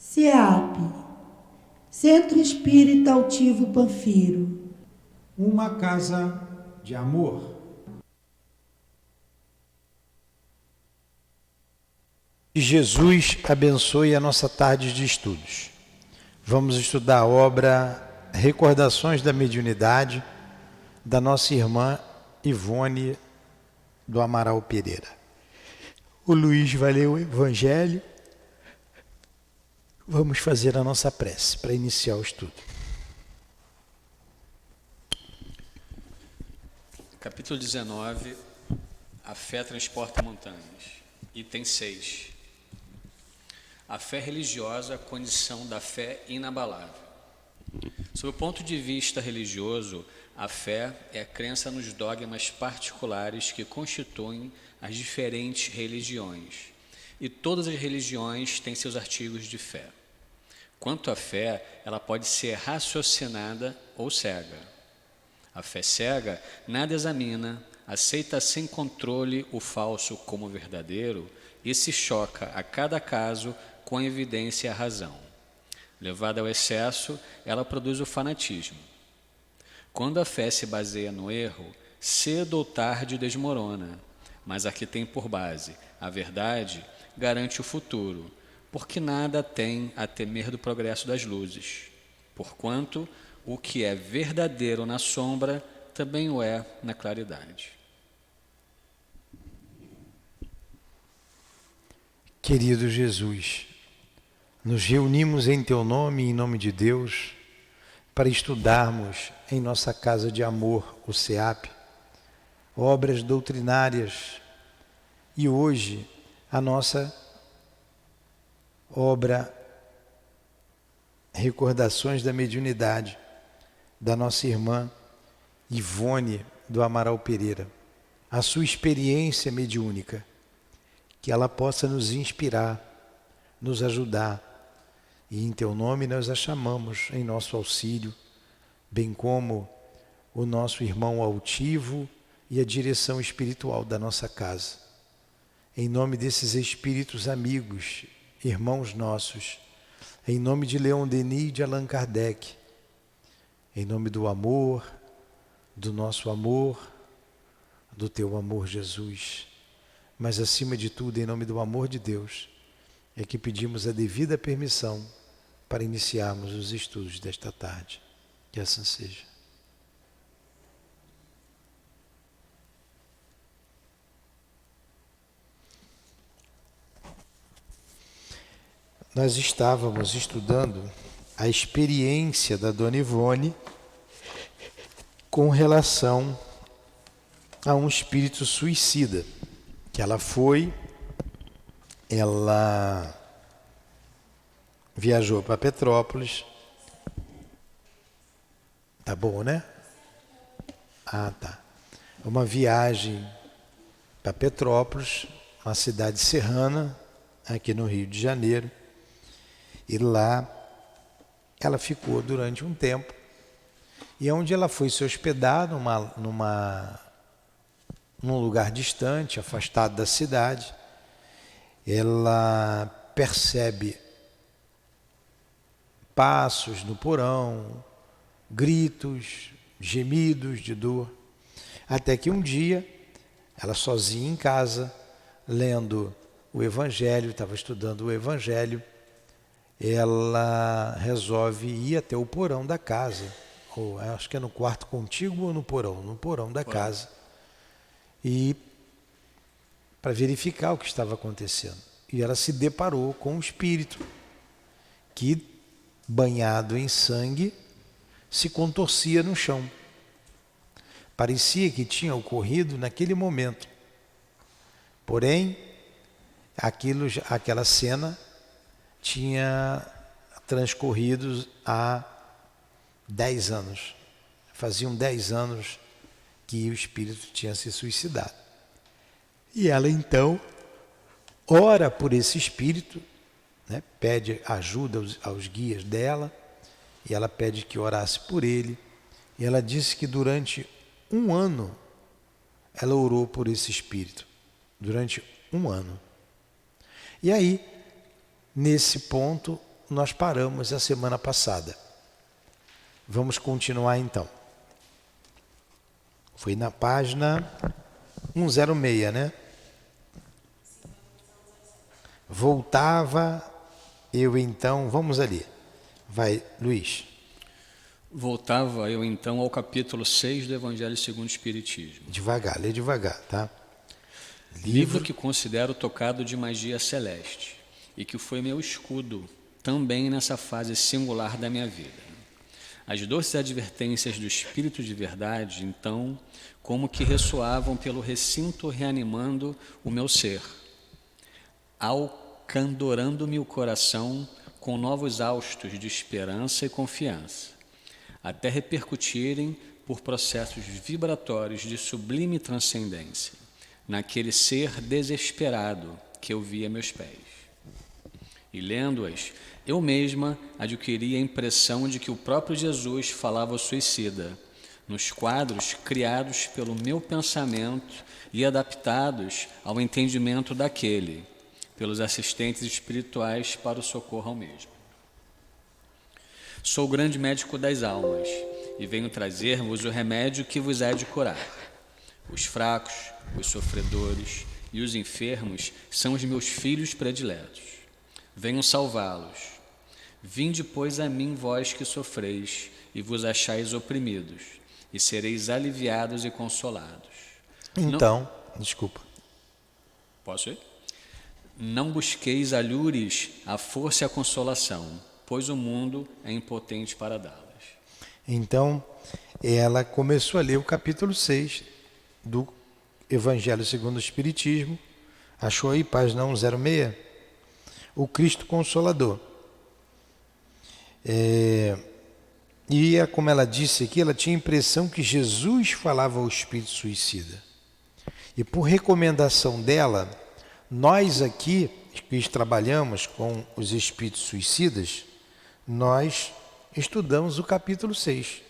CEAP, Centro Espírita Altivo Panfiro. Uma casa de amor. Que Jesus abençoe a nossa tarde de estudos. Vamos estudar a obra Recordações da Mediunidade, da nossa irmã Ivone do Amaral Pereira. O Luiz vai ler o Evangelho. Vamos fazer a nossa prece para iniciar o estudo. Capítulo 19, a fé transporta montanhas. Item 6. A fé religiosa, condição da fé inabalável. Sob o ponto de vista religioso, a fé é a crença nos dogmas particulares que constituem as diferentes religiões. E todas as religiões têm seus artigos de fé. Quanto à fé, ela pode ser raciocinada ou cega. A fé cega nada examina, aceita sem controle o falso como verdadeiro e se choca a cada caso com a evidência e a razão. Levada ao excesso, ela produz o fanatismo. Quando a fé se baseia no erro, cedo ou tarde desmorona, mas a que tem por base a verdade garante o futuro, porque nada tem a temer do progresso das luzes. Porquanto o que é verdadeiro na sombra também o é na claridade. Querido Jesus, nos reunimos em Teu nome e em nome de Deus para estudarmos em nossa casa de amor, o CEAP, obras doutrinárias e hoje a nossa obra Recordações da Mediunidade, da nossa irmã Ivone do Amaral Pereira. A sua experiência mediúnica, que ela possa nos inspirar, nos ajudar. E em Teu nome nós a chamamos em nosso auxílio, bem como o nosso irmão altivo e a direção espiritual da nossa casa. Em nome desses espíritos amigos, irmãos nossos, em nome de Leon Denis e de Allan Kardec, em nome do amor, do nosso amor, do Teu amor, Jesus, mas acima de tudo, em nome do amor de Deus, é que pedimos a devida permissão para iniciarmos os estudos desta tarde. Que assim seja. Nós estávamos estudando a experiência da Dona Ivone com relação a um espírito suicida, que ela viajou para Petrópolis. Tá bom, né? Ah, tá. Uma viagem para Petrópolis, uma cidade serrana, aqui no Rio de Janeiro. E lá ela ficou durante um tempo. E onde ela foi se hospedar, num lugar distante, afastado da cidade, ela percebe passos no porão, gritos, gemidos de dor, até que um dia, ela sozinha em casa, lendo o Evangelho, estava estudando o Evangelho, ela resolve ir até o porão da casa, ou acho que é no quarto contíguo ou no porão da casa, e para verificar o que estava acontecendo. E ela se deparou com um espírito que, banhado em sangue, se contorcia no chão. Parecia que tinha ocorrido naquele momento. Porém, aquela cena tinha transcorrido há 10 anos. Faziam 10 anos que o espírito tinha se suicidado. E ela então ora por esse espírito, né? Pede ajuda aos guias dela, e ela pede que orasse por ele. E ela disse que durante um ano ela orou por esse espírito. Durante um ano. E aí, nesse ponto, nós paramos a semana passada. Vamos continuar então. Foi na página 106, né? Voltava eu então, vamos ali. Vai, Luiz. Voltava eu então ao capítulo 6 do Evangelho segundo o Espiritismo. Devagar, lê devagar, tá? Livro que considero tocado de magia celeste e que foi meu escudo também nessa fase singular da minha vida. As doces advertências do Espírito de verdade, então, como que ressoavam pelo recinto reanimando o meu ser, alcandorando-me o coração com novos haustos de esperança e confiança, até repercutirem por processos vibratórios de sublime transcendência, naquele ser desesperado que eu via a meus pés. E lendo-as, eu mesma adquiri a impressão de que o próprio Jesus falava ao suicida, nos quadros criados pelo meu pensamento e adaptados ao entendimento daquele, pelos assistentes espirituais para o socorro ao mesmo. Sou o grande médico das almas e venho trazer-vos o remédio que vos há de curar. Os fracos, os sofredores e os enfermos são os meus filhos prediletos. Venho salvá-los. Vinde, pois, a mim, vós que sofreis e vos achais oprimidos, e sereis aliviados e consolados. Então, desculpa. Posso ir? Não busqueis alhures a força e a consolação, pois o mundo é impotente para dá-las. Então, ela começou a ler o capítulo 6 do Evangelho segundo o Espiritismo. Achou aí, página 106? O Cristo Consolador. E como ela disse aqui, ela tinha a impressão que Jesus falava ao espírito suicida. E por recomendação dela, nós aqui, que trabalhamos com os espíritos suicidas, nós estudamos o capítulo 6.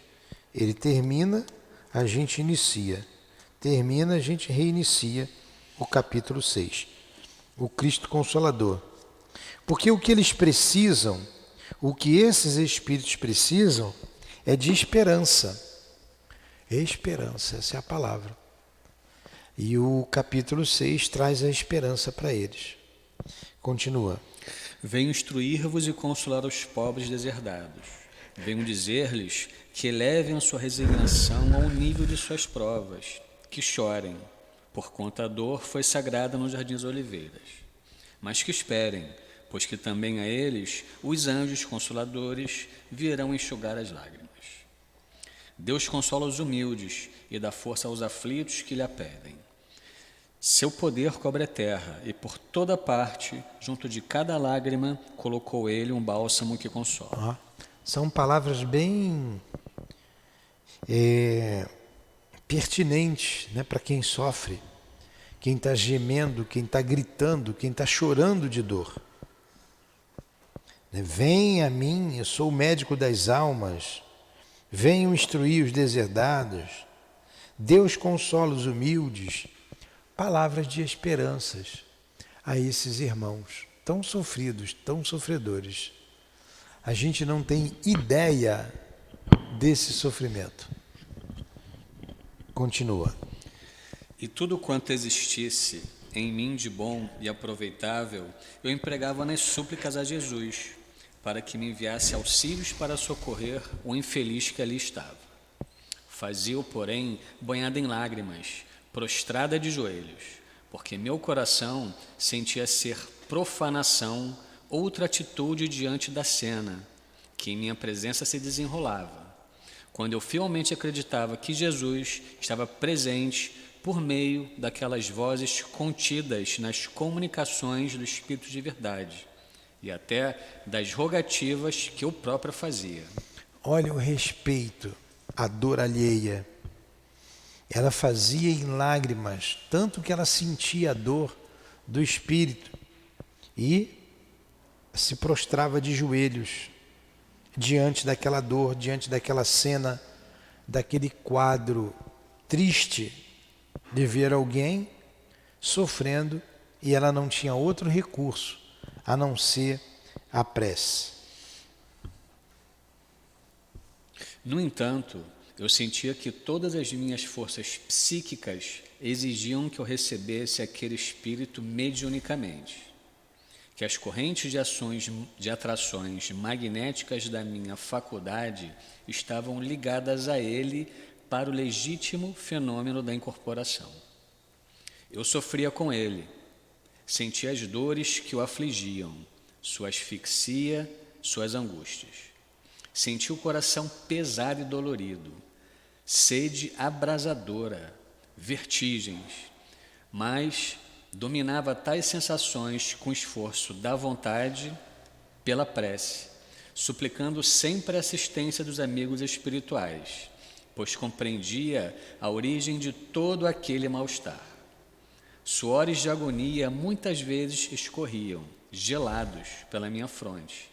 Ele termina, a gente inicia. Termina, a gente reinicia o capítulo 6. O Cristo Consolador. Porque o que eles precisam, o que esses espíritos precisam, é de esperança. Esperança, essa é a palavra. E o capítulo 6 traz a esperança para eles. Continua. Venho instruir-vos e consolar os pobres deserdados. Venho dizer-lhes que elevem a sua resignação ao nível de suas provas, que chorem, porquanto a dor foi sagrada nos jardins oliveiras. Mas que esperem, pois que também a eles os anjos consoladores virão enxugar as lágrimas. Deus consola os humildes e dá força aos aflitos que lhe a pedem. Seu poder cobre a terra, e por toda parte, junto de cada lágrima, colocou ele um bálsamo que consola. São palavras bem pertinentes, né, para quem sofre, quem está gemendo, quem está gritando, quem está chorando de dor. Vem a mim, eu sou o médico das almas, venho instruir os deserdados, Deus consola os humildes. Palavras de esperanças a esses irmãos tão sofridos, tão sofredores. A gente não tem ideia desse sofrimento. Continua. E tudo quanto existisse em mim de bom e aproveitável, eu empregava nas súplicas a Jesus, para que me enviasse auxílios para socorrer o infeliz que ali estava. Fazia-o, porém, banhada em lágrimas, prostrada de joelhos, porque meu coração sentia ser profanação outra atitude diante da cena, que em minha presença se desenrolava, quando eu fielmente acreditava que Jesus estava presente por meio daquelas vozes contidas nas comunicações do Espírito de verdade, e até das rogativas que eu próprio fazia. Olha o respeito, a dor alheia. Ela fazia em lágrimas, tanto que ela sentia a dor do Espírito e se prostrava de joelhos diante daquela dor, diante daquela cena, daquele quadro triste de ver alguém sofrendo e ela não tinha outro recurso a não ser a prece. No entanto, eu sentia que todas as minhas forças psíquicas exigiam que eu recebesse aquele espírito mediunicamente, que as correntes de atrações magnéticas da minha faculdade estavam ligadas a ele para o legítimo fenômeno da incorporação. Eu sofria com ele, sentia as dores que o afligiam, sua asfixia, suas angústias. Senti o coração pesado e dolorido, sede abrasadora, vertigens, mas dominava tais sensações com esforço da vontade pela prece, suplicando sempre a assistência dos amigos espirituais, pois compreendia a origem de todo aquele mal-estar. Suores de agonia muitas vezes escorriam, gelados, pela minha fronte,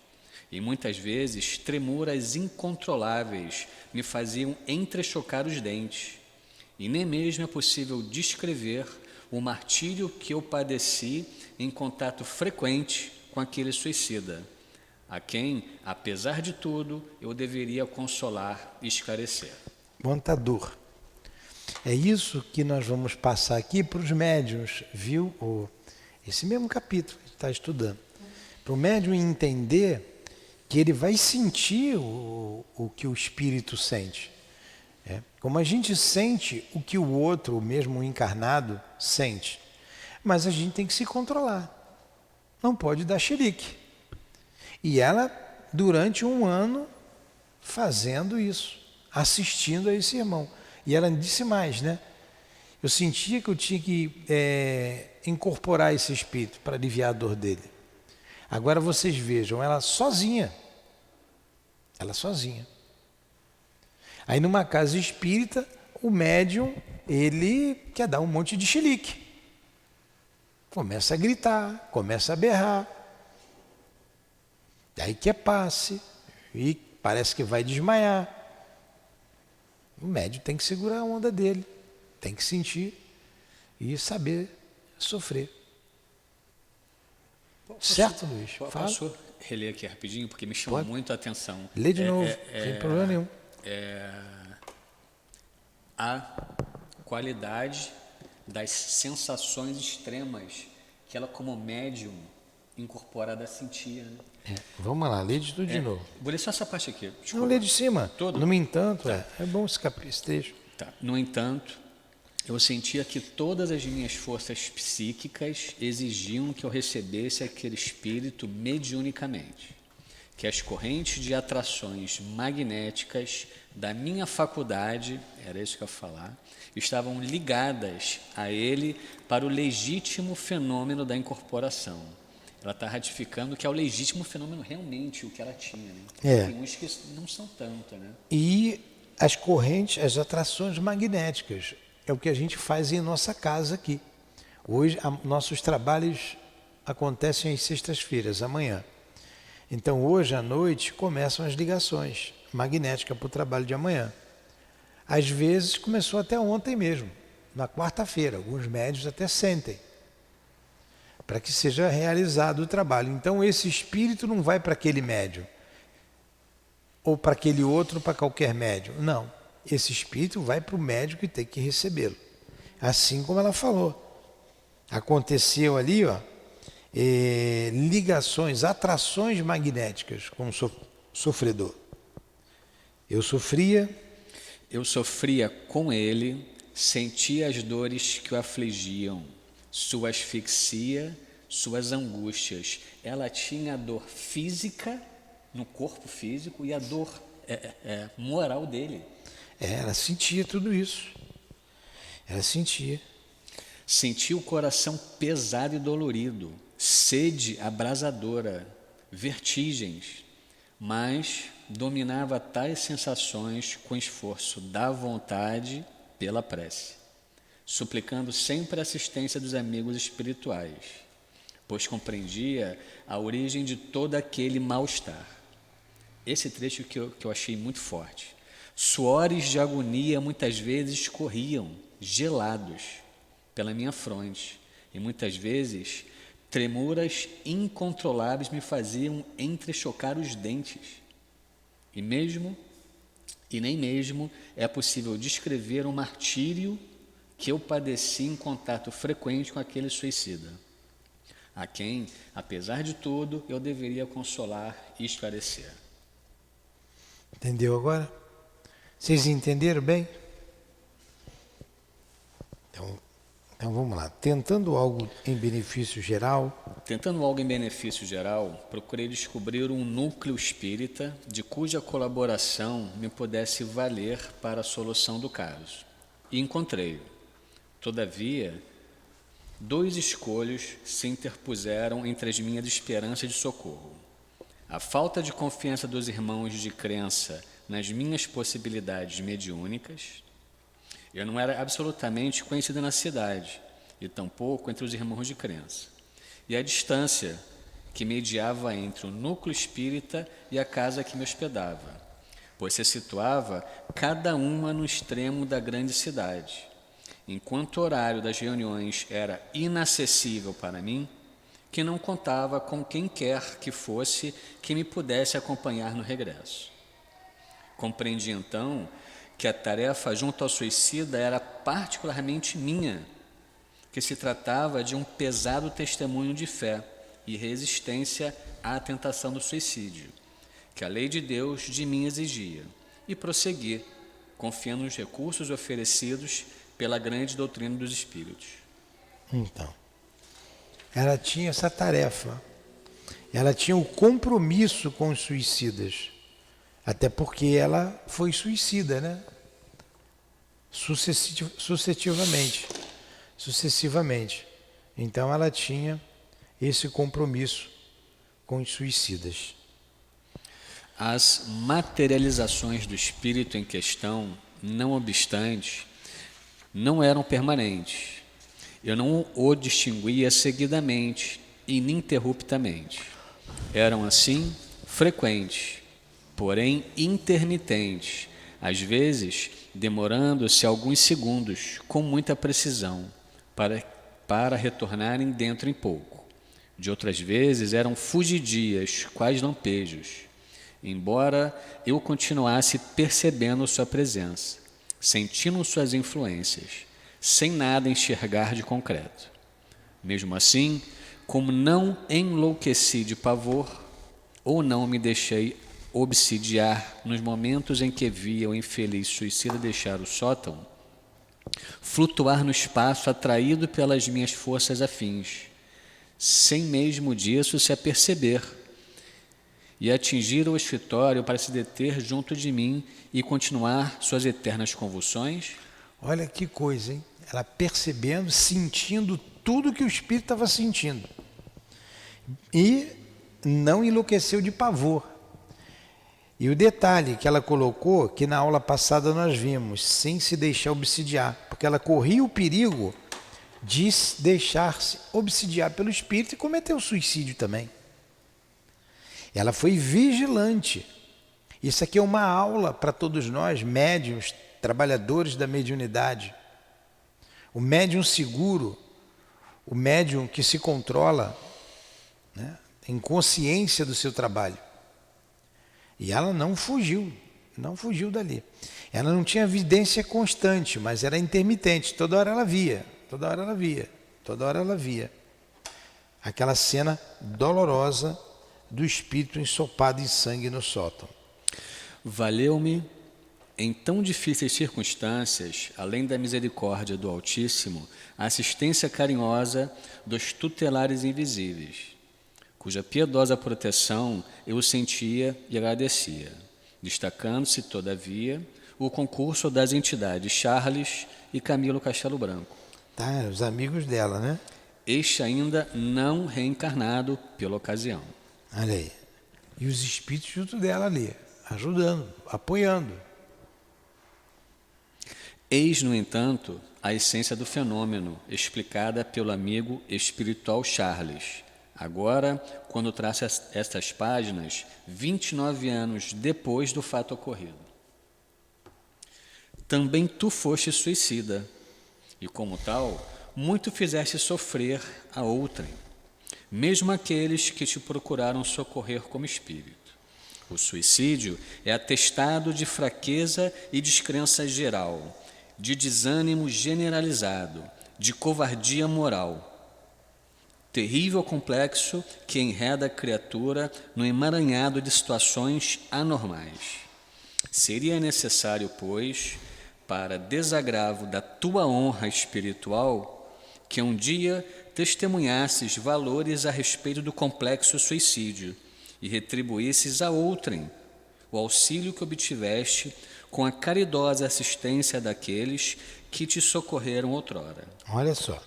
e muitas vezes tremuras incontroláveis me faziam entrechocar os dentes, e nem mesmo é possível descrever o martírio que eu padeci em contato frequente com aquele suicida, a quem, apesar de tudo, eu deveria consolar e esclarecer. Quanta dor. É isso que nós vamos passar aqui para os médiuns, viu? Esse mesmo capítulo que está estudando. Para o médium entender que ele vai sentir o que o espírito sente. Como a gente sente o que o outro, o mesmo encarnado, sente. Mas a gente tem que se controlar. Não pode dar xerique. E ela, durante um ano, fazendo isso, assistindo a esse irmão. E ela disse mais, né? Eu sentia que eu tinha que incorporar esse espírito para aliviar a dor dele. Agora vocês vejam, ela sozinha. Ela sozinha. Aí numa casa espírita, o médium, ele quer dar um monte de chilique. Começa a gritar, começa a berrar. Daí quer passe, e parece que vai desmaiar. O médium tem que segurar a onda dele, tem que sentir e saber sofrer. Certo, Luiz? Posso reler aqui rapidinho, porque me chamou muito a atenção. Lê de novo, sem problema nenhum. A qualidade das sensações extremas que ela, como médium incorporada, sentia. Né? Vamos lá, lê de tudo de novo. Vou ler só essa parte aqui. Desculpa. Não lê de cima. Todo? No entanto, é bom esse trecho. Tá. No entanto, eu sentia que todas as minhas forças psíquicas exigiam que eu recebesse aquele espírito mediunicamente, que as correntes de atrações magnéticas da minha faculdade, era isso que eu ia falar, estavam ligadas a ele para o legítimo fenômeno da incorporação. Ela está ratificando que é o legítimo fenômeno realmente o que ela tinha. Né? Tem uns que não são tanto. Né? E as correntes, as atrações magnéticas, é o que a gente faz em nossa casa aqui. Hoje, nossos trabalhos acontecem às sextas-feiras, amanhã. Então, hoje à noite, começam as ligações magnéticas para o trabalho de amanhã. Às vezes, começou até ontem mesmo, na quarta-feira. Alguns médiuns até sentem, para que seja realizado o trabalho. Então, esse espírito não vai para aquele médium, ou para aquele outro, para qualquer médium. Não. Esse espírito vai para o médium que tem que recebê-lo. Assim como ela falou. Aconteceu ali, ligações, atrações magnéticas com o sofredor. Eu sofria com ele, sentia as dores que o afligiam, sua asfixia, suas angústias. Ela tinha a dor física, no corpo físico, e a dor moral dele. Ela sentia tudo isso. Ela sentia. Sentia o coração pesado e dolorido, sede abrasadora, vertigens, mas dominava tais sensações com esforço da vontade pela prece, suplicando sempre a assistência dos amigos espirituais, pois compreendia a origem de todo aquele mal-estar. Esse trecho que eu achei muito forte. Suores de agonia muitas vezes corriam, gelados, pela minha fronte, e muitas vezes tremuras incontroláveis me faziam entrechocar os dentes, e mesmo e nem mesmo é possível descrever o martírio que eu padeci em contato frequente com aquele suicida, a quem, apesar de tudo, eu deveria consolar e esclarecer. Entendeu agora? Vocês entenderam bem? Então vamos lá. Tentando algo em benefício geral. Tentando algo em benefício geral, procurei descobrir um núcleo espírita de cuja colaboração me pudesse valer para a solução do caso. E encontrei-o. Todavia, 2 escolhos se interpuseram entre as minhas esperanças de socorro. A falta de confiança dos irmãos de crença nas minhas possibilidades mediúnicas. Eu não era absolutamente conhecida na cidade, e tampouco entre os irmãos de crença. E a distância que mediava entre o núcleo espírita e a casa que me hospedava, pois se situava cada uma no extremo da grande cidade. Enquanto o horário das reuniões era inacessível para mim, que não contava com quem quer que fosse que me pudesse acompanhar no regresso. Compreendi então que a tarefa junto ao suicida era particularmente minha, que se tratava de um pesado testemunho de fé e resistência à tentação do suicídio, que a lei de Deus de mim exigia, e prossegui, confiando nos recursos oferecidos pela grande doutrina dos Espíritos. Então, ela tinha essa tarefa, ela tinha o compromisso com os suicidas, até porque ela foi suicida, né? Sucessivamente. Então ela tinha esse compromisso com os suicidas. As materializações do espírito em questão, não obstante, não eram permanentes. Eu não o distinguia seguidamente e ininterruptamente. Eram, assim, frequentes, porém intermitentes, às vezes demorando-se alguns segundos com muita precisão para retornarem dentro em pouco. De outras vezes eram fugidias, quais lampejos, embora eu continuasse percebendo sua presença, sentindo suas influências, sem nada enxergar de concreto. Mesmo assim, como não enlouqueci de pavor, ou não me deixei obsidiar nos momentos em que via o infeliz suicida deixar o sótão, flutuar no espaço atraído pelas minhas forças afins, sem mesmo disso se aperceber, e atingir o escritório para se deter junto de mim e continuar suas eternas convulsões? Olha que coisa, hein? Ela percebendo, sentindo tudo que o espírito estava sentindo. E não enlouqueceu de pavor. E o detalhe que ela colocou, que na aula passada nós vimos, sem se deixar obsidiar, porque ela corria o perigo de deixar-se obsidiar pelo espírito e cometer o suicídio também. Ela foi vigilante. Isso aqui é uma aula para todos nós, médiuns, trabalhadores da mediunidade. O médium seguro, o médium que se controla, né, tem consciência do seu trabalho. E ela não fugiu dali. Ela não tinha evidência constante, mas era intermitente. Toda hora ela via. Aquela cena dolorosa do espírito ensopado em sangue no sótão. Valeu-me, em tão difíceis circunstâncias, além da misericórdia do Altíssimo, a assistência carinhosa dos tutelares invisíveis, cuja piedosa proteção eu sentia e agradecia, destacando-se, todavia, o concurso das entidades Charles e Camilo Castelo Branco. Tá, os amigos dela, né? Este ainda não reencarnado pela ocasião. Olha aí. E os espíritos junto dela ali, ajudando, apoiando. Eis, no entanto, a essência do fenômeno, explicada pelo amigo espiritual Charles. Agora, quando traça estas páginas, 29 anos depois do fato ocorrido. Também tu foste suicida, e como tal, muito fizeste sofrer a outrem, mesmo aqueles que te procuraram socorrer como espírito. O suicídio é atestado de fraqueza e descrença geral, de desânimo generalizado, de covardia moral. Terrível complexo que enreda a criatura no emaranhado de situações anormais. Seria necessário, pois, para desagravo da tua honra espiritual, que um dia testemunhasses valores a respeito do complexo suicídio e retribuísses a outrem o auxílio que obtiveste com a caridosa assistência daqueles que te socorreram outrora. Olha só,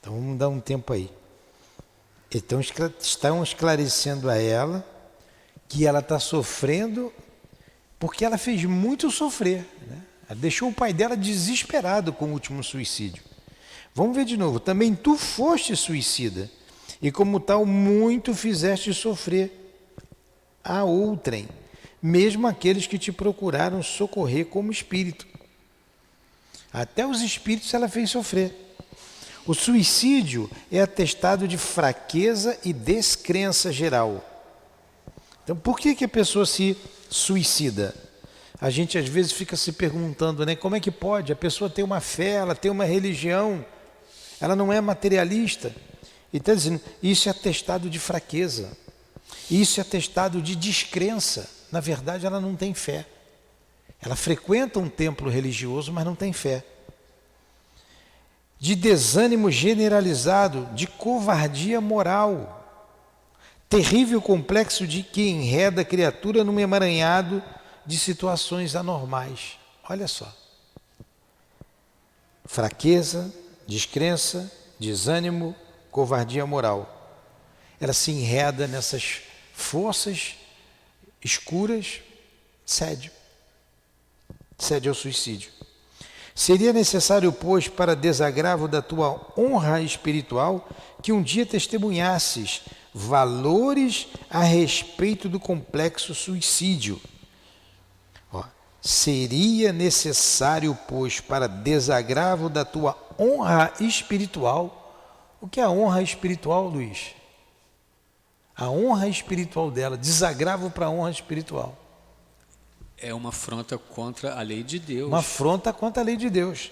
então vamos dar um tempo aí. Então estão esclarecendo a ela que ela está sofrendo porque ela fez muito sofrer, né? Ela deixou o pai dela desesperado com o último suicídio. Vamos ver de novo. Também tu foste suicida e como tal muito fizeste sofrer a outrem, mesmo aqueles que te procuraram socorrer como espírito. Até os espíritos ela fez sofrer. O suicídio é atestado de fraqueza e descrença geral. Então, por que a pessoa se suicida? A gente às vezes fica se perguntando, né? Como é que pode? A pessoa tem uma fé, ela tem uma religião, ela não é materialista. E está dizendo, isso é atestado de fraqueza. Isso é atestado de descrença. Na verdade, ela não tem fé. Ela frequenta um templo religioso, mas não tem fé. De desânimo generalizado, de covardia moral. Terrível complexo de que enreda a criatura num emaranhado de situações anormais. Olha só. Fraqueza, descrença, desânimo, covardia moral. Ela se enreda nessas forças escuras, cede ao suicídio. Seria necessário, pois, para desagravo da tua honra espiritual, que um dia testemunhasses valores a respeito do complexo suicídio. Seria necessário, pois, para desagravo da tua honra espiritual. O que é a honra espiritual, Luiz? A honra espiritual dela, desagravo para a honra espiritual. É uma afronta contra a lei de Deus. Uma afronta contra a lei de Deus.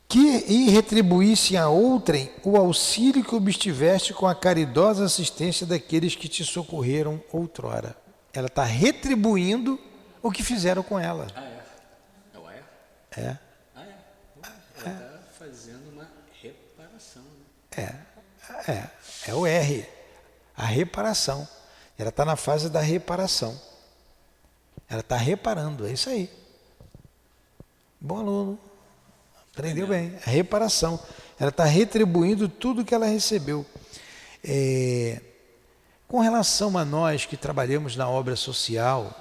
Que retribuísse a outrem o auxílio que obtiveste com a caridosa assistência daqueles que te socorreram outrora. Ela está retribuindo o que fizeram com ela. Ah, é? Não é? É. Ah, é? Ela está fazendo uma reparação. Né? É o R, a reparação. Ela está na fase da reparação. Ela está reparando, é isso aí. Bom aluno, aprendeu bem. A reparação. Ela está retribuindo tudo que ela recebeu. Com relação a nós que trabalhamos na obra social,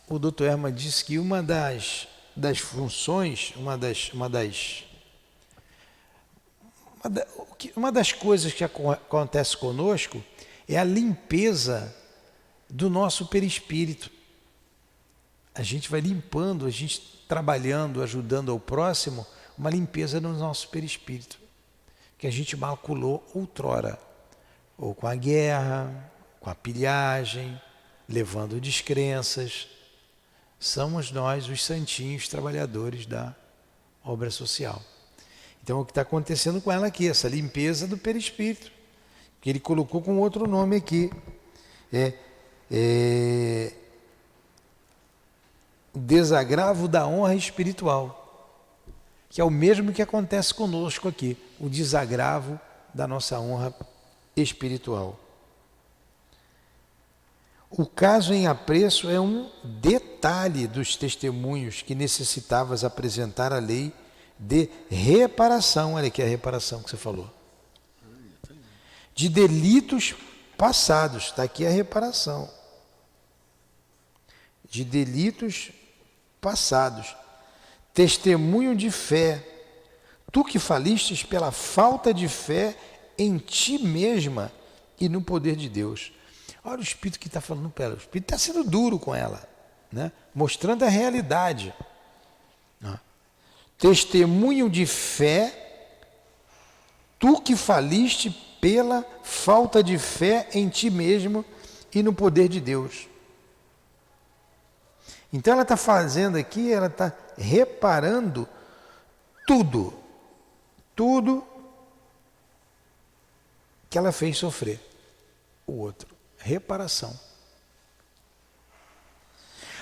o Dr. Herman disse que uma das funções, uma das coisas que acontece conosco é a limpeza do nosso perispírito. A gente vai limpando, a gente trabalhando, ajudando ao próximo, uma limpeza no nosso perispírito, que a gente maculou outrora, ou com a guerra, com a pilhagem, levando descrenças. Somos nós os santinhos trabalhadores da obra social. Então, o que está acontecendo com ela aqui, essa limpeza do perispírito, que ele colocou com outro nome aqui, o desagravo da honra espiritual, que é o mesmo que acontece conosco aqui, o desagravo da nossa honra espiritual. O caso em apreço é um detalhe dos testemunhos que necessitavas apresentar à lei de reparação. Olha aqui a reparação que você falou. De delitos passados. Está aqui a reparação. De delitos passados. Testemunho de fé. Tu que falistes pela falta de fé em ti mesma e no poder de Deus. Olha o Espírito que está falando para ela. O Espírito está sendo duro com ela, né? Mostrando a realidade. Testemunho de fé, tu que faliste pela falta de fé em ti mesmo e no poder de Deus. Então ela está fazendo aqui, ela está reparando tudo que ela fez sofrer o outro. Reparação.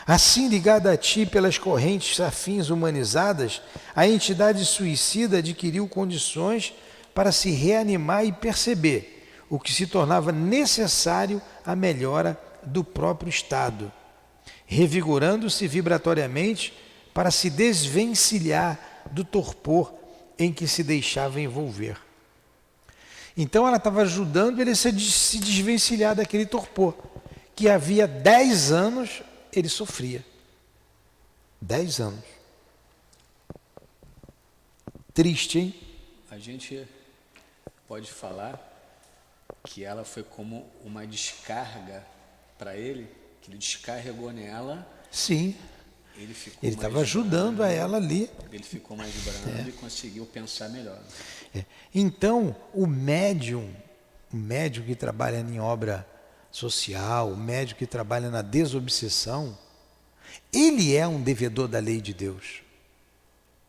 Assim, ligada a ti pelas correntes afins humanizadas, a entidade suicida adquiriu condições para se reanimar e perceber o que se tornava necessário à melhora do próprio estado, revigorando-se vibratoriamente para se desvencilhar do torpor em que se deixava envolver. Então ela estava ajudando ele a se desvencilhar daquele torpor, que havia 10 anos ele sofria. 10 anos. Triste, hein? A gente pode falar que ela foi como uma descarga para ele, que ele descarregou nela. Sim. Ele estava ajudando a ela ali. Ele ficou mais brando e conseguiu pensar melhor. Então, o médium que trabalha em obra social, o médium que trabalha na desobsessão, ele é um devedor da lei de Deus.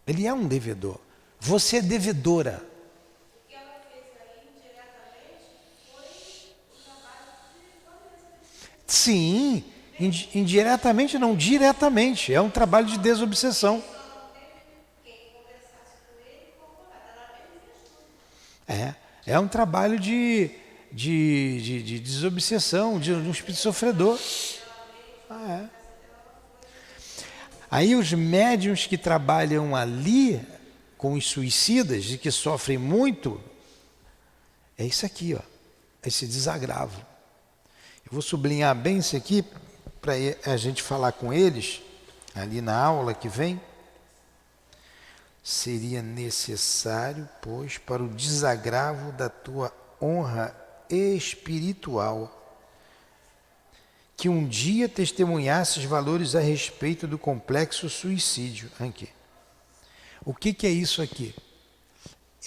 Ele é um devedor. Você é devedora. O que ela fez aí indiretamente foi o trabalho de... Sim, indiretamente não, diretamente. É um trabalho de desobsessão. É um trabalho de desobsessão, de um espírito sofredor. Aí os médiuns que trabalham ali com os suicidas e que sofrem muito, é isso aqui, ó, esse desagravo. Eu vou sublinhar bem isso aqui para a gente falar com eles ali na aula que vem. Seria necessário, pois, para o desagravo da tua honra espiritual, que um dia testemunhasses valores a respeito do complexo suicídio. Aqui. O que é isso aqui?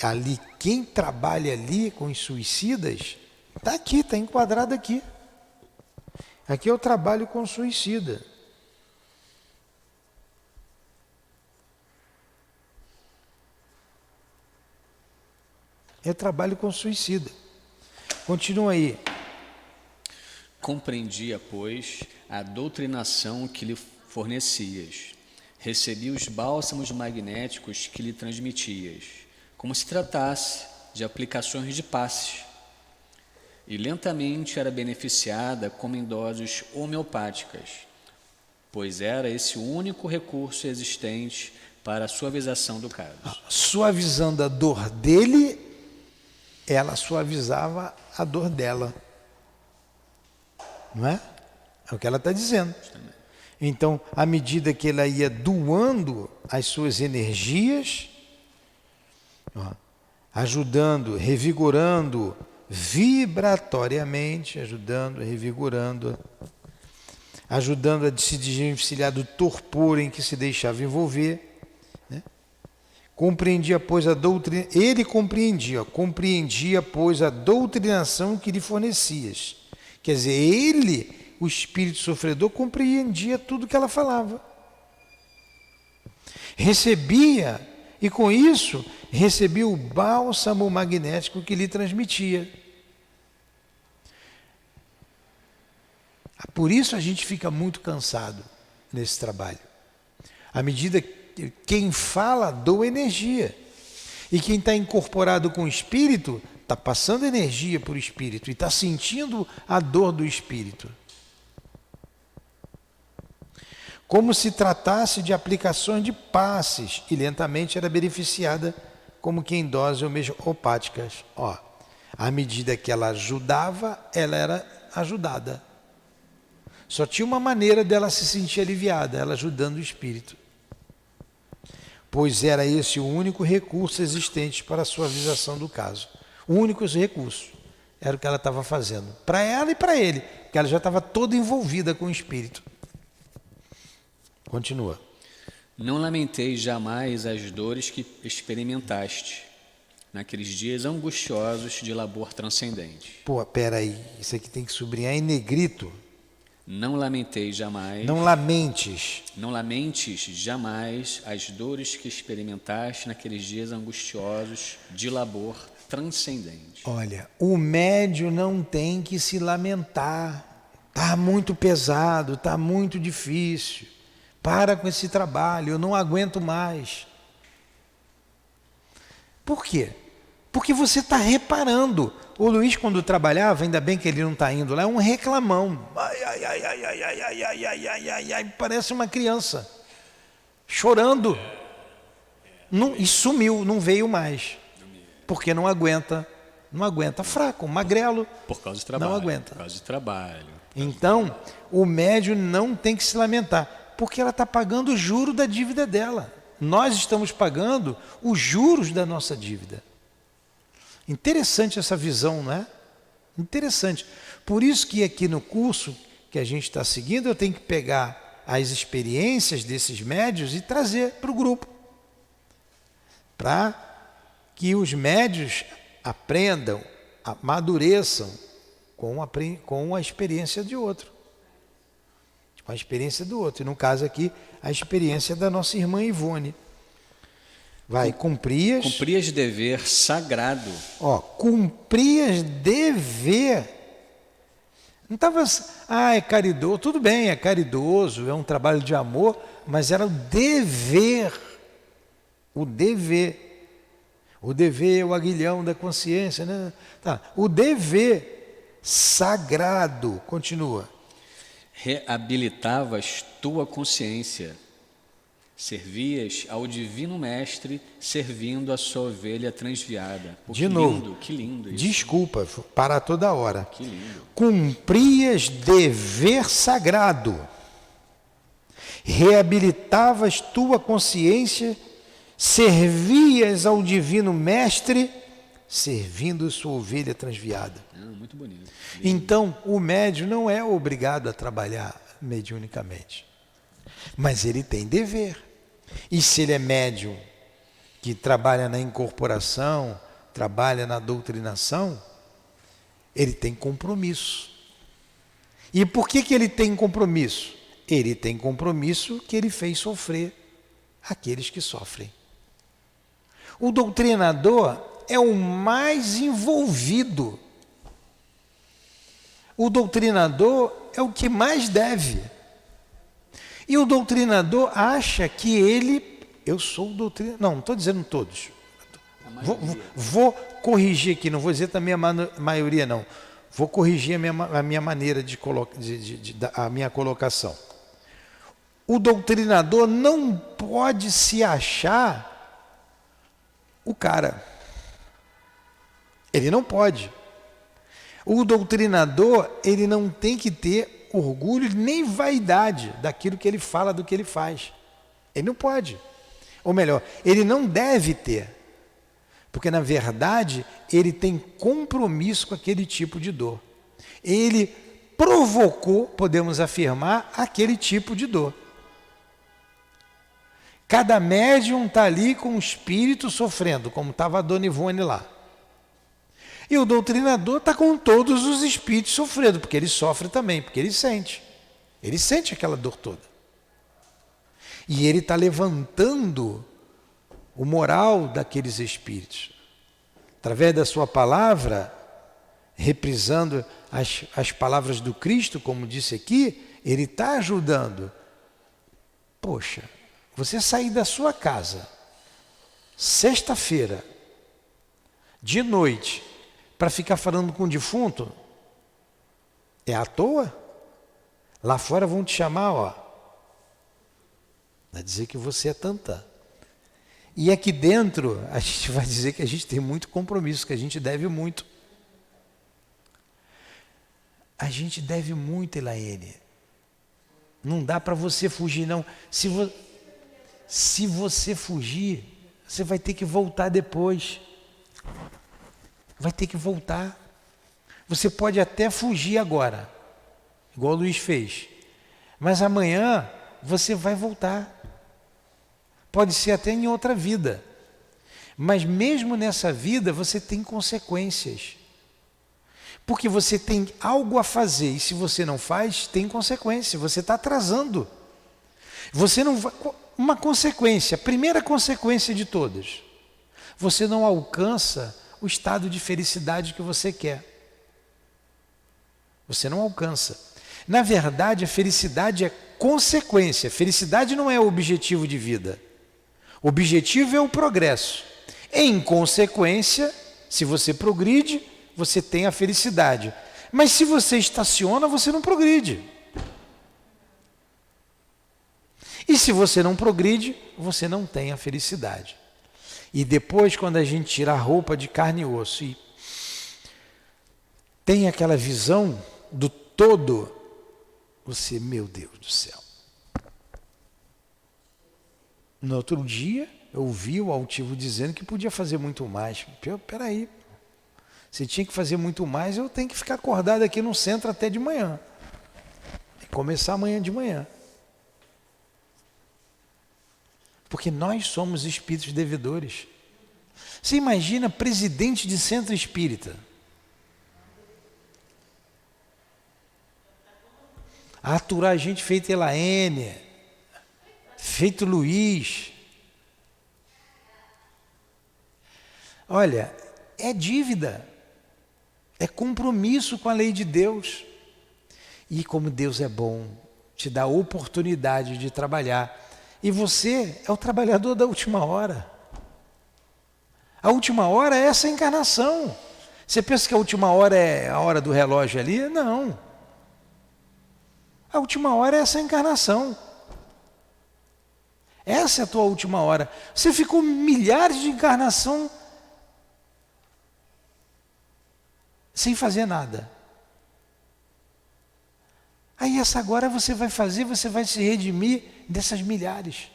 Ali, quem trabalha ali com os suicidas, está aqui, está enquadrado aqui. Aqui eu trabalho com suicida. Eu trabalho com suicida. Continua aí. Compreendia, pois, a doutrinação que lhe fornecias. Recebi os bálsamos magnéticos que lhe transmitias, como se tratasse de aplicações de passes. E lentamente era beneficiada como em doses homeopáticas, pois era esse o único recurso existente para a suavização do caso. Suavizando a dor dele, ela suavizava a dor dela. Não é? É o que ela está dizendo. Então, à medida que ela ia doando as suas energias, ajudando, revigorando vibratoriamente, ajudando, revigorando, ajudando a se desvencilhar do torpor em que se deixava envolver, né? Compreendia, pois, a doutrina, ele compreendia, pois, a doutrinação que lhe fornecias. Quer dizer, ele, o espírito sofredor, compreendia tudo que ela falava. Recebia, e com isso, recebia o bálsamo magnético que lhe transmitia. Por isso a gente fica muito cansado nesse trabalho. À medida que quem fala doa energia. E quem está incorporado com o espírito está passando energia para o espírito e está sentindo a dor do espírito. Como se tratasse de aplicações de passes, e lentamente era beneficiada como que em doses homeopáticas. À medida que ela ajudava, ela era ajudada. Só tinha uma maneira dela se sentir aliviada, ela ajudando o espírito. Pois era esse o único recurso existente para a suavização do caso. O único recurso era o que ela estava fazendo, para ela e para ele, porque ela já estava toda envolvida com o espírito. Continua. Não lamentei jamais as dores que experimentaste naqueles dias angustiosos de labor transcendente. Pô, peraí, isso aqui tem que sublinhar em negrito. Não lamenteis jamais. Não lamentes. Não lamentes jamais as dores que experimentaste naqueles dias angustiosos de labor transcendente. Olha, o médium não tem que se lamentar. Está muito pesado, está muito difícil. Para com esse trabalho, eu não aguento mais. Por quê? Porque você está reparando. O Luiz, quando trabalhava, ainda bem que ele não está indo lá, é um reclamão. Ai, ai, ai, ai, ai, ai, ai, ai, ai, ai, ai, ai, parece uma criança. Chorando. Não, e sumiu, não veio mais. Porque não aguenta. Não aguenta, fraco, magrelo. Por causa do trabalho. Não aguenta. Por causa do trabalho. Então, o médium não tem que se lamentar, porque ela está pagando o juro da dívida dela. Nós estamos pagando os juros da nossa dívida. Interessante essa visão, não é? Interessante. Por isso que aqui no curso que a gente está seguindo, eu tenho que pegar as experiências desses médiuns e trazer para o grupo. Para que os médiuns aprendam, amadureçam com a experiência de outro. Com a experiência do outro. E no caso aqui, a experiência da nossa irmã Ivone. Vai, cumprias dever sagrado. Ó, cumprias dever. Não estava, é caridoso, tudo bem, é caridoso, é um trabalho de amor, mas era o dever. O dever. O dever é o aguilhão da consciência, né? Tá. O dever sagrado, continua. Reabilitavas tua consciência. Servias ao Divino Mestre, servindo a sua ovelha transviada. Pô, de novo, lindo, que lindo isso. Desculpa, para toda hora. Que lindo. Cumprias dever sagrado. Reabilitavas tua consciência, servias ao Divino Mestre, servindo sua ovelha transviada. Muito bonito. Então, o médium não é obrigado a trabalhar mediunicamente, mas ele tem dever. E se ele é médium que trabalha na incorporação, trabalha na doutrinação, ele tem compromisso. E por que ele tem compromisso? Ele tem compromisso que ele fez sofrer aqueles que sofrem. O doutrinador é o mais envolvido. O doutrinador é o que mais deve. E o doutrinador acha que eu sou o doutrinador. Não estou dizendo todos. Vou corrigir aqui, não vou dizer também a maioria não. Vou corrigir a minha maneira a minha colocação. O doutrinador não pode se achar o cara. Ele não pode. O doutrinador, ele não tem que ter orgulho nem vaidade daquilo que ele fala, do que ele faz. Ele não pode. Ou melhor, ele não deve ter. Porque, na verdade, ele tem compromisso com aquele tipo de dor. Ele provocou, podemos afirmar, aquele tipo de dor. Cada médium está ali com o espírito sofrendo, como estava a dona Ivone lá. E o doutrinador está com todos os espíritos sofrendo, porque ele sofre também, porque ele sente. Ele sente aquela dor toda. E ele está levantando o moral daqueles espíritos. Através da sua palavra, reprisando as palavras do Cristo, como disse aqui, ele está ajudando. Poxa, você sair da sua casa, sexta-feira, de noite, para ficar falando com o defunto, é à toa? Lá fora vão te chamar, vai dizer que você é tantã. E aqui dentro, a gente vai dizer que a gente tem muito compromisso, que a gente deve muito. A gente deve muito, Elaine. Não dá para você fugir, não. Se você fugir, você vai ter que voltar depois. Vai ter que voltar. Você pode até fugir agora, igual o Luiz fez. Mas amanhã você vai voltar. Pode ser até em outra vida. Mas mesmo nessa vida você tem consequências. Porque você tem algo a fazer e se você não faz, tem consequência. Você está atrasando. Você não vai... Uma consequência, a primeira consequência de todas. Você não alcança o estado de felicidade que você quer. Você não alcança. Na verdade, a felicidade é consequência. Felicidade não é o objetivo de vida. O objetivo é o progresso. Em consequência, se você progride, você tem a felicidade. Mas se você estaciona, você não progride. E se você não progride, você não tem a felicidade. E depois, quando a gente tira a roupa de carne e osso e tem aquela visão do todo, você, meu Deus do céu. No outro dia, eu ouvi o altivo dizendo que podia fazer muito mais. Peraí, se tinha que fazer muito mais, eu tenho que ficar acordado aqui no centro até de manhã. E começar amanhã de manhã. Porque nós somos espíritos devedores. Você imagina presidente de centro espírita. Aturar a gente feito Elaine, feito Luiz. Olha, é dívida, é compromisso com a lei de Deus. E como Deus é bom, te dá a oportunidade de trabalhar. E você é o trabalhador da última hora. A última hora é essa encarnação. Você pensa que a última hora é a hora do relógio ali? Não. A última hora é essa encarnação. Essa é a tua última hora. Você ficou milhares de encarnação sem fazer nada. Aí essa agora você vai fazer, você vai se redimir dessas milhares.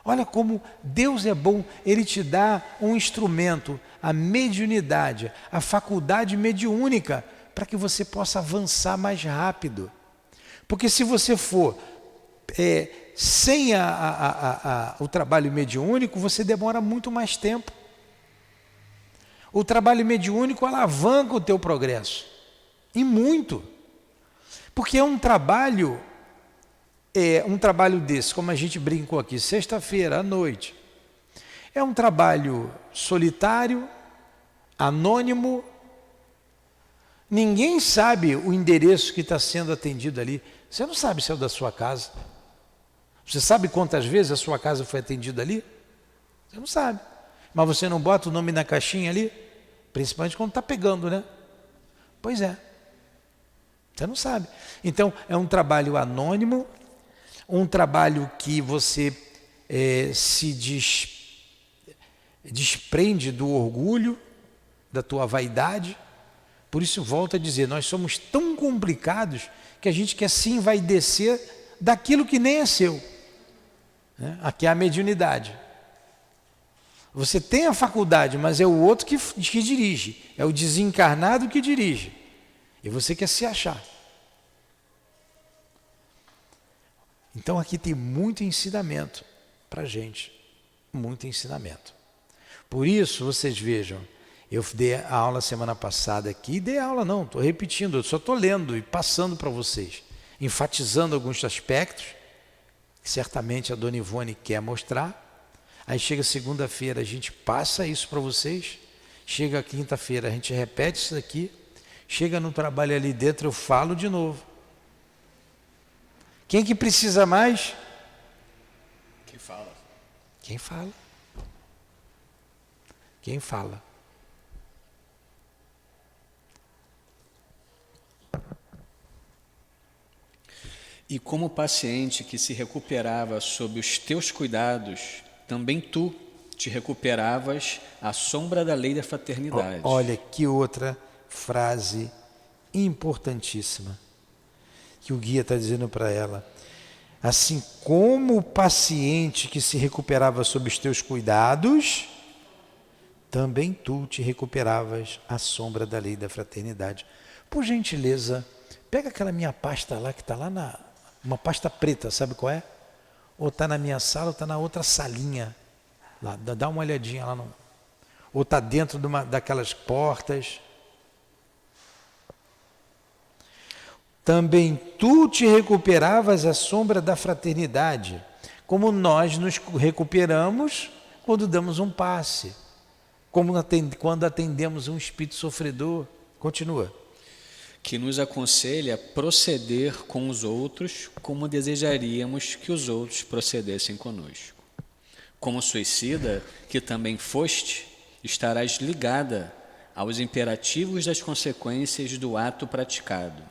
Olha como Deus é bom, Ele te dá um instrumento, a mediunidade, a faculdade mediúnica, para que você possa avançar mais rápido. Porque se você for sem o trabalho mediúnico, você demora muito mais tempo. O trabalho mediúnico alavanca o teu progresso, e muito. Porque é um trabalho desse, como a gente brincou aqui, sexta-feira à noite. É um trabalho solitário, anônimo. Ninguém sabe o endereço que está sendo atendido ali. Você não sabe se é o da sua casa. Você sabe quantas vezes a sua casa foi atendida ali? Você não sabe. Mas você não bota o nome na caixinha ali? Principalmente quando está pegando, né? Pois é. Você não sabe. Então, é um trabalho anônimo, um trabalho que você se desprende do orgulho, da tua vaidade. Por isso, volto a dizer, nós somos tão complicados que a gente quer se envaidecer daquilo que nem é seu. Né? Aqui é a mediunidade. Você tem a faculdade, mas é o outro que dirige. É o desencarnado que dirige. E você quer se achar. Então aqui tem muito ensinamento para a gente. Muito ensinamento. Por isso, vocês vejam, eu dei a aula semana passada aqui, dei aula não, estou repetindo, eu só estou lendo e passando para vocês, enfatizando alguns aspectos, que certamente a Dona Ivone quer mostrar. Aí chega segunda-feira, a gente passa isso para vocês, chega quinta-feira, a gente repete isso aqui, chega no trabalho ali dentro, eu falo de novo. Quem que precisa mais? Quem fala. Quem fala? Quem fala? E como paciente que se recuperava sob os teus cuidados, também tu te recuperavas à sombra da lei da fraternidade. Olha que outra frase importantíssima que o guia está dizendo para ela. Assim como o paciente que se recuperava sob os teus cuidados, também tu te recuperavas à sombra da lei da fraternidade. Por gentileza, pega aquela minha pasta lá que está lá uma pasta preta, sabe qual é? Ou está na minha sala ou está na outra salinha. Lá, dá uma olhadinha lá no... Ou está dentro daquelas portas. Também tu te recuperavas à sombra da fraternidade, como nós nos recuperamos quando damos um passe, quando atendemos um espírito sofredor. Continua. Que nos aconselha a proceder com os outros como desejaríamos que os outros procedessem conosco. Como suicida, que também foste, estarás ligada aos imperativos das consequências do ato praticado.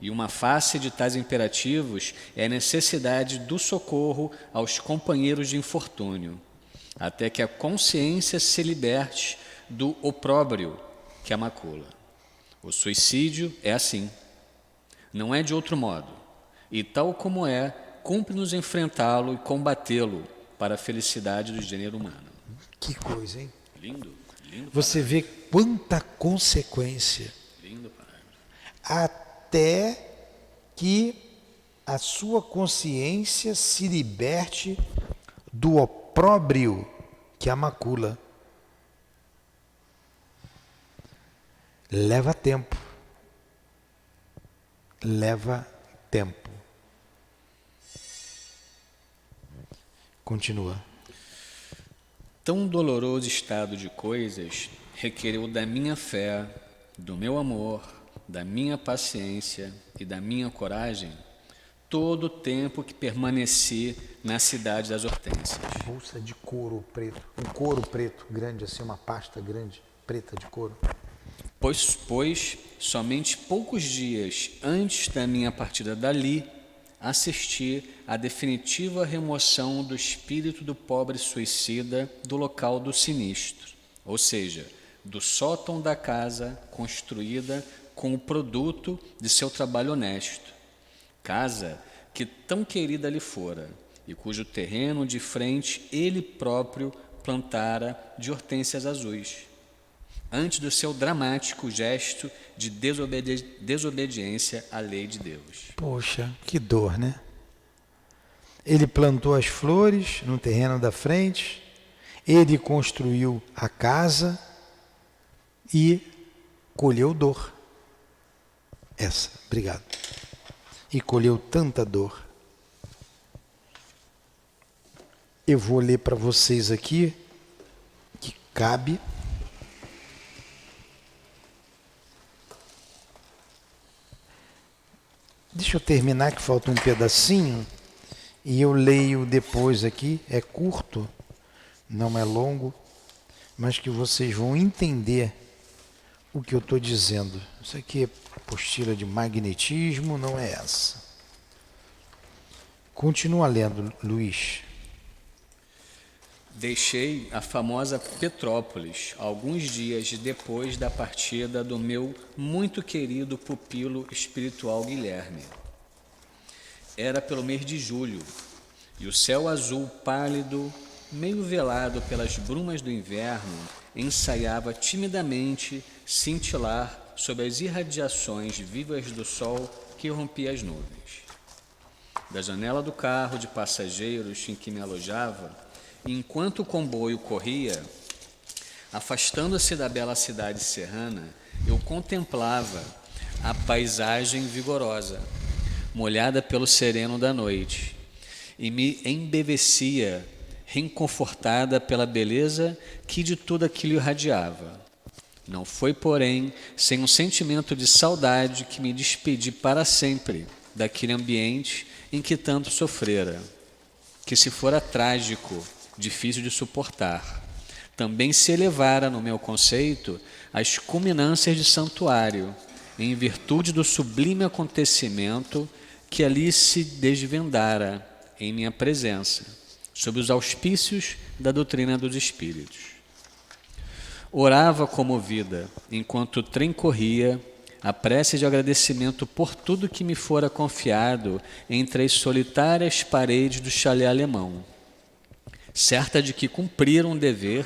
E uma face de tais imperativos é a necessidade do socorro aos companheiros de infortúnio, até que a consciência se liberte do opróbrio que a macula. O suicídio é assim, não é de outro modo, e tal como é, cumpre-nos enfrentá-lo e combatê-lo para a felicidade do gênero humano. Que coisa, hein? Lindo, lindo. Você vê quanta consequência. Lindo parágrafo. Até que a sua consciência se liberte do opróbrio que a macula. Leva tempo. Leva tempo. Continua. Tão doloroso estado de coisas requereu da minha fé, do meu amor, da minha paciência e da minha coragem todo o tempo que permaneci na cidade das Hortênsias. Bolsa de couro preto. Um couro preto grande, assim, uma pasta grande, preta de couro. Pois somente poucos dias antes da minha partida dali, assisti à definitiva remoção do espírito do pobre suicida do local do sinistro, ou seja, do sótão da casa construída com o produto de seu trabalho honesto, casa que tão querida lhe fora e cujo terreno de frente ele próprio plantara de hortênsias azuis, antes do seu dramático gesto de desobediência à lei de Deus. Poxa, que dor, né? Ele plantou as flores no terreno da frente, ele construiu a casa e colheu dor. Obrigado. E colheu tanta dor. Eu vou ler para vocês aqui, que cabe. Deixa eu terminar, que falta um pedacinho, e eu leio depois aqui. É curto, não é longo, mas que vocês vão entender o que eu estou dizendo. Isso aqui é apostila de magnetismo, não é essa. Continua lendo, Luiz. Deixei a famosa Petrópolis alguns dias depois da partida do meu muito querido pupilo espiritual Guilherme. Era pelo mês de julho, e o céu azul pálido, meio velado pelas brumas do inverno, ensaiava timidamente cintilar sob as irradiações vivas do sol que rompia as nuvens. Da janela do carro de passageiros em que me alojava, enquanto o comboio corria, afastando-se da bela cidade serrana, eu contemplava a paisagem vigorosa, molhada pelo sereno da noite, e me embevecia, reconfortada pela beleza que de tudo aquilo irradiava. Não foi, porém, sem um sentimento de saudade que me despedi para sempre daquele ambiente em que tanto sofrera, que se fora trágico, difícil de suportar, também se elevara no meu conceito às culminâncias de santuário, em virtude do sublime acontecimento que ali se desvendara em minha presença, sob os auspícios da doutrina dos espíritos. Orava comovida, enquanto o trem corria, a prece de agradecimento por tudo que me fora confiado entre as solitárias paredes do chalé alemão, certa de que cumprira um dever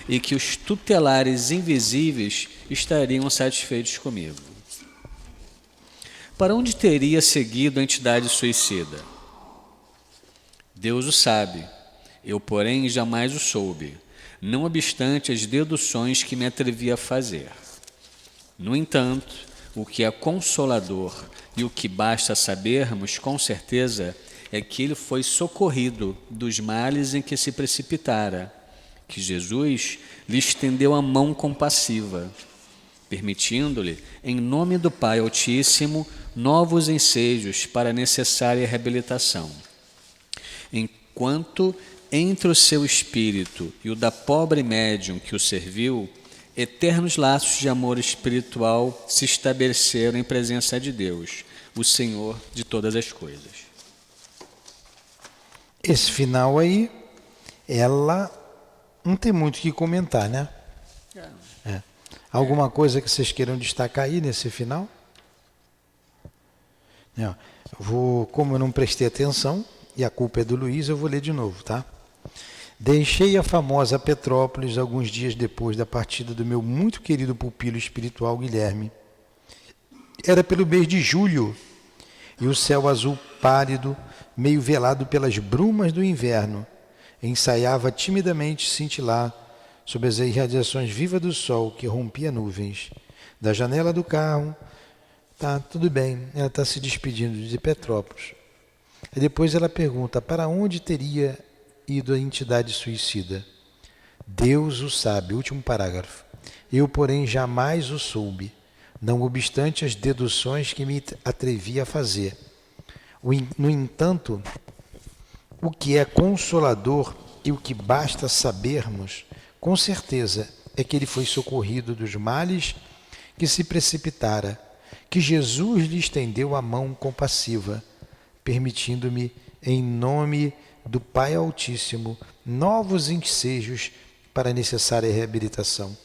e que os tutelares invisíveis estariam satisfeitos comigo. Para onde teria seguido a entidade suicida? Deus o sabe. Eu, porém, jamais o soube, não obstante as deduções que me atrevi a fazer. No entanto, o que é consolador e o que basta sabermos com certeza é que ele foi socorrido dos males em que se precipitara, que Jesus lhe estendeu a mão compassiva, permitindo-lhe, em nome do Pai Altíssimo, novos ensejos para a necessária reabilitação. Enquanto entre o seu espírito e o da pobre médium que o serviu, eternos laços de amor espiritual se estabeleceram em presença de Deus, o Senhor de todas as coisas. Esse final aí, ela não tem muito o que comentar, né? É. Alguma coisa que vocês queiram destacar aí nesse final? Não. Como eu não prestei atenção, e a culpa é do Luiz, eu vou ler de novo, tá? Deixei a famosa Petrópolis alguns dias depois da partida do meu muito querido pupilo espiritual Guilherme. Era pelo mês de julho, e o céu azul pálido, meio velado pelas brumas do inverno, ensaiava timidamente cintilar sob as irradiações vivas do sol que rompia nuvens. Da janela do carro, tá, tudo bem, ela está se despedindo de Petrópolis. E depois ela pergunta, para onde teria ido a entidade suicida? Deus o sabe, último parágrafo. Eu, porém, jamais o soube, não obstante as deduções que me atrevi a fazer. No entanto, o que é consolador e o que basta sabermos, com certeza, é que ele foi socorrido dos males que se precipitara, que Jesus lhe estendeu a mão compassiva, permitindo-me, em nome do Pai Altíssimo, novos ensejos para a necessária reabilitação.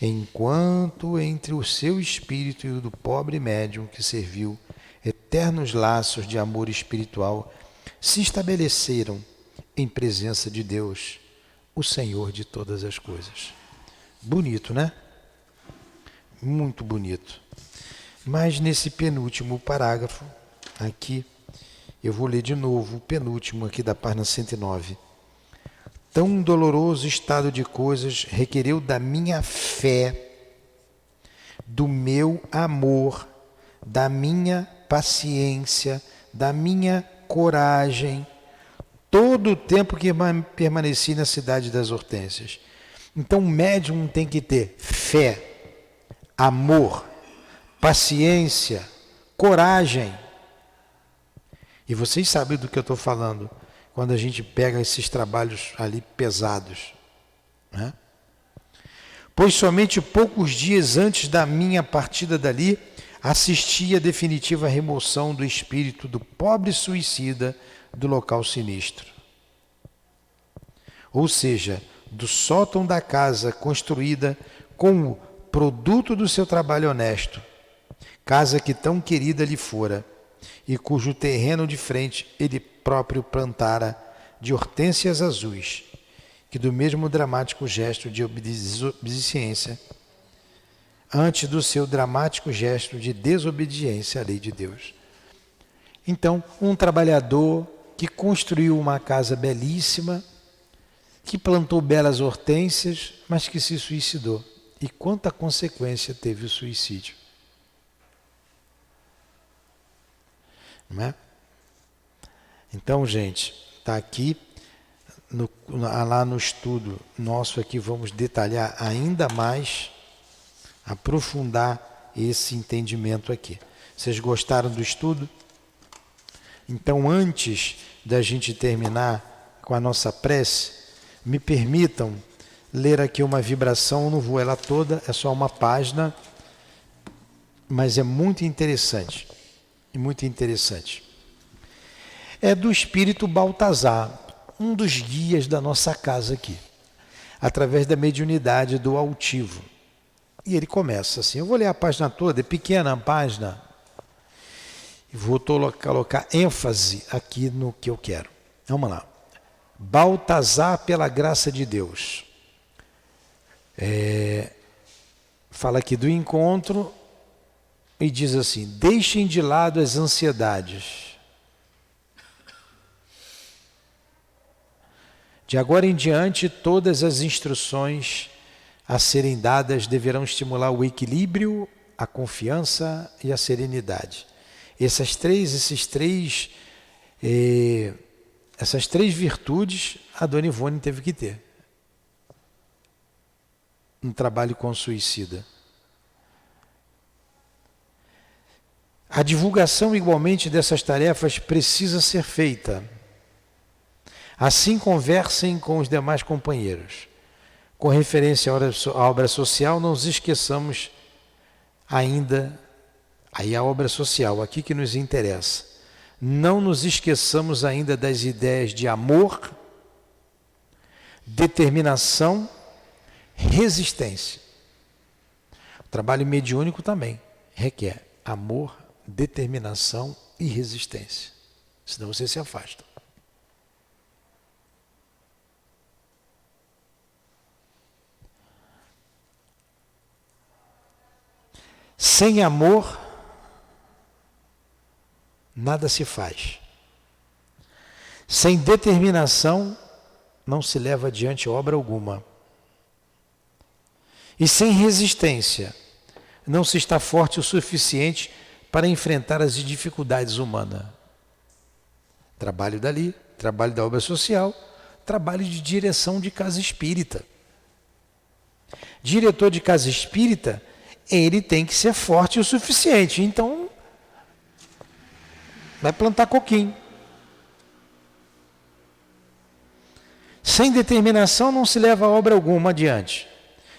Enquanto entre o seu espírito e o do pobre médium que serviu, eternos laços de amor espiritual se estabeleceram em presença de Deus, o Senhor de todas as coisas. Bonito, né? Muito bonito. Mas nesse penúltimo parágrafo, aqui, eu vou ler de novo o penúltimo aqui da página 109. Tão doloroso estado de coisas requereu da minha fé, do meu amor, da minha paciência, da minha coragem, todo o tempo que permaneci na cidade das Hortênsias. Então o médium tem que ter fé, amor, paciência, coragem. E vocês sabem do que eu estou falando, quando a gente pega esses trabalhos ali pesados, né? Pois somente poucos dias antes da minha partida dali, assisti à definitiva remoção do espírito do pobre suicida do local sinistro. Ou seja, do sótão da casa construída com o produto do seu trabalho honesto, casa que tão querida lhe fora, e cujo terreno de frente ele próprio plantara de hortênsias azuis, que do mesmo dramático gesto de obediência, antes do seu dramático gesto de desobediência à lei de Deus. Então, um trabalhador que construiu uma casa belíssima, que plantou belas hortênsias, mas que se suicidou. E quanta consequência teve o suicídio? Não é? Então, gente, está aqui, lá no estudo nosso aqui, vamos detalhar ainda mais, aprofundar esse entendimento aqui. Vocês gostaram do estudo? Então, antes da gente terminar com a nossa prece, me permitam ler aqui uma vibração, não vou ela toda, é só uma página, mas é muito interessante. Muito interessante. É do espírito Baltazar, um dos guias da nossa casa aqui, através da mediunidade do altivo. E ele começa assim, eu vou ler a página toda, é pequena a página, e vou colocar ênfase aqui no que eu quero. Vamos lá. Baltazar, pela graça de Deus. Fala aqui do encontro e diz assim, deixem de lado as ansiedades. De agora em diante, todas as instruções a serem dadas deverão estimular o equilíbrio, a confiança e a serenidade. Essas três virtudes a Dona Ivone teve que ter no trabalho com o suicida. A divulgação igualmente dessas tarefas precisa ser feita. Assim conversem com os demais companheiros. Com referência à obra social, não nos esqueçamos ainda, aí a obra social, aqui que nos interessa, não nos esqueçamos ainda das ideias de amor, determinação, resistência. O trabalho mediúnico também requer amor, determinação e resistência. Senão você se afasta. Sem amor, nada se faz. Sem determinação, não se leva adiante obra alguma. E sem resistência, não se está forte o suficiente para enfrentar as dificuldades humanas. Trabalho dali, trabalho da obra social, trabalho de direção de casa espírita. Diretor de casa espírita, ele tem que ser forte o suficiente. Então, vai plantar coquinho. Sem determinação não se leva obra alguma adiante.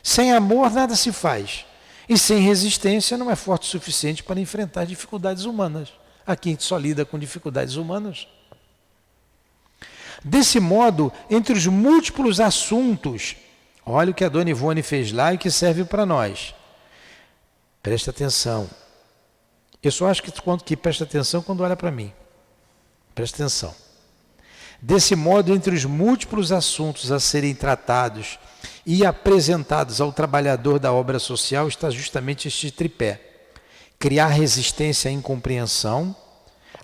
Sem amor nada se faz. E sem resistência não é forte o suficiente para enfrentar dificuldades humanas. Aqui a gente só lida com dificuldades humanas. Desse modo, entre os múltiplos assuntos, olha o que a Dona Ivone fez lá e que serve para nós. Presta atenção. Eu só acho que presta atenção quando olha para mim. Presta atenção. Desse modo, entre os múltiplos assuntos a serem tratados e apresentados ao trabalhador da obra social está justamente este tripé. Criar resistência à incompreensão,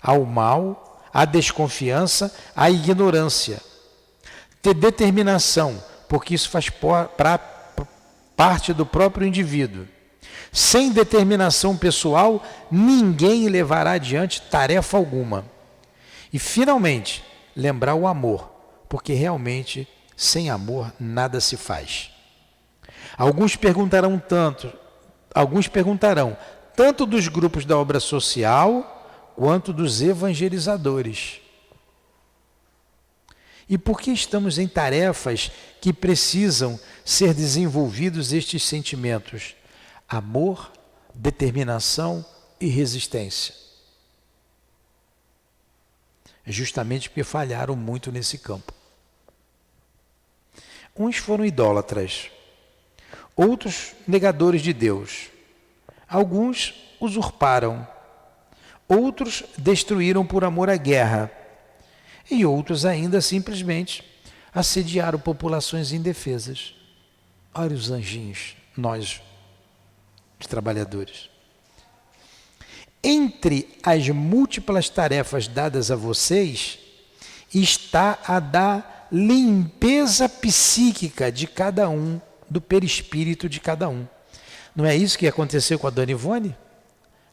ao mal, à desconfiança, à ignorância. Ter determinação, porque isso faz parte do próprio indivíduo. Sem determinação pessoal, ninguém levará adiante tarefa alguma. E, finalmente, lembrar o amor, porque realmente, sem amor, nada se faz. Alguns perguntarão tanto dos grupos da obra social, quanto dos evangelizadores. E por que estamos em tarefas que precisam ser desenvolvidos estes sentimentos? Amor, determinação e resistência. Justamente porque falharam muito nesse campo. Uns foram idólatras, outros negadores de Deus. Alguns usurparam, outros destruíram por amor à guerra, e outros ainda simplesmente assediaram populações indefesas. Olha os anjinhos, nós, os trabalhadores. Entre as múltiplas tarefas dadas a vocês, está a da limpeza psíquica de cada um, do perispírito de cada um. Não é isso que aconteceu com a Dona Ivone?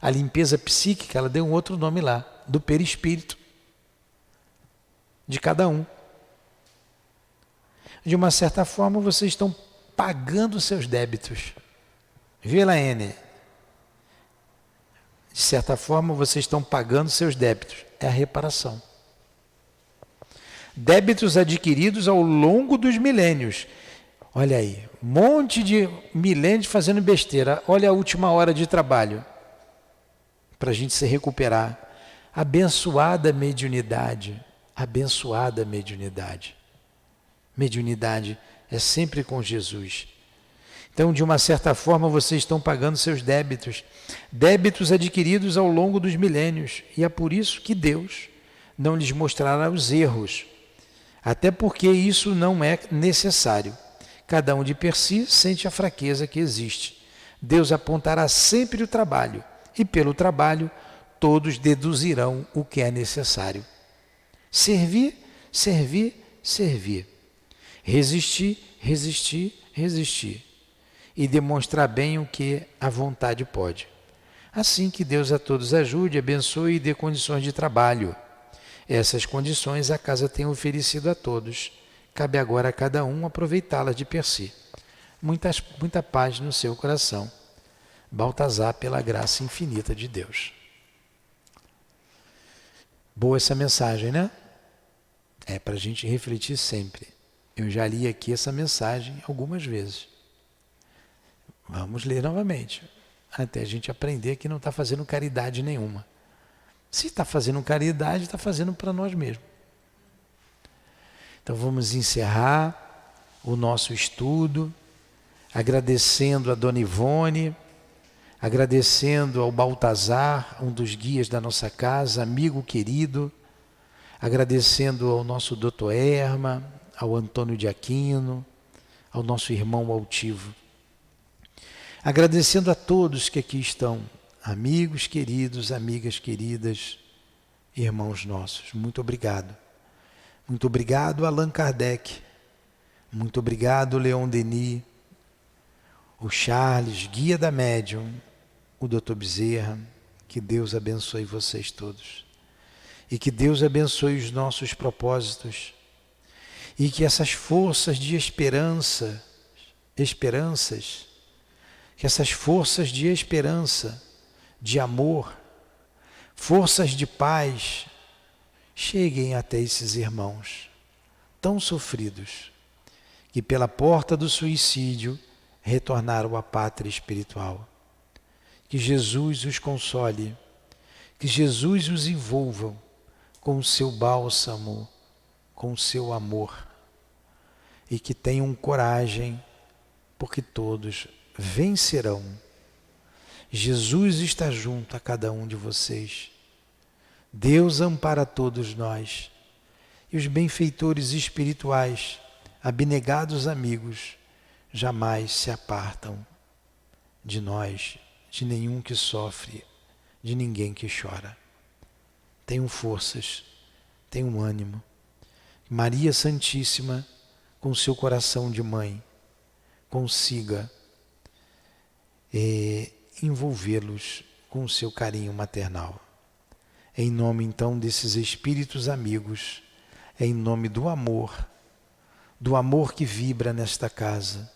A limpeza psíquica, ela deu um outro nome lá, do perispírito de cada um. De uma certa forma, vocês estão pagando seus débitos. Viu, Elaine? De certa forma, vocês estão pagando seus débitos. É a reparação. Débitos adquiridos ao longo dos milênios. Olha aí, um monte de milênios fazendo besteira. Olha a última hora de trabalho para a gente se recuperar. Abençoada mediunidade. Abençoada mediunidade. Mediunidade é sempre com Jesus. Então, de uma certa forma, vocês estão pagando seus débitos. Débitos adquiridos ao longo dos milênios. E é por isso que Deus não lhes mostrará os erros. Até porque isso não é necessário. Cada um de per si sente a fraqueza que existe. Deus apontará sempre o trabalho. E pelo trabalho, todos deduzirão o que é necessário. Servir, servir, servir. resistir, resistir, resistir e demonstrar bem o que a vontade pode. Assim que Deus a todos ajude, abençoe e dê condições de trabalho. Essas condições a casa tem oferecido a todos. Cabe agora a cada um aproveitá-las de per si. Muita paz no seu coração. Baltazar, pela graça infinita de Deus. Boa essa mensagem, né? É para a gente refletir sempre. Eu já li aqui essa mensagem algumas vezes. Vamos ler novamente, até a gente aprender que não está fazendo caridade nenhuma. Se está fazendo caridade, está fazendo para nós mesmos. Então vamos encerrar o nosso estudo, agradecendo a Dona Ivone, agradecendo ao Baltazar, um dos guias da nossa casa, amigo querido, agradecendo ao nosso Dr. Erma, ao Antônio de Aquino, ao nosso irmão altivo. Agradecendo a todos que aqui estão, amigos queridos, amigas queridas, irmãos nossos. Muito obrigado. Muito obrigado, Allan Kardec. Muito obrigado, Leon Denis, o Charles, guia da médium, o Dr. Bezerra. Que Deus abençoe vocês todos. E que Deus abençoe os nossos propósitos. E que essas forças de esperanças, que essas forças de esperança, de amor, forças de paz, cheguem até esses irmãos tão sofridos, que pela porta do suicídio retornaram à pátria espiritual. Que Jesus os console, que Jesus os envolva com o seu bálsamo, com o seu amor, e que tenham coragem, porque todos vencerão. Jesus está junto a cada um de vocês. Deus ampara todos nós. E os benfeitores espirituais, abnegados amigos, jamais se apartam de nós, de nenhum que sofre, de ninguém que chora. Tenham forças, tenham ânimo. Maria Santíssima, com seu coração de mãe, consiga envolvê-los com o seu carinho maternal. Em nome então desses espíritos amigos, em nome do amor que vibra nesta casa,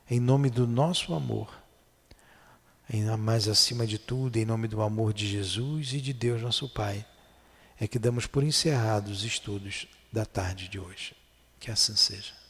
em nome do nosso amor, mas acima de tudo, em nome do amor de Jesus e de Deus nosso Pai, é que damos por encerrados os estudos da tarde de hoje. Que assim seja.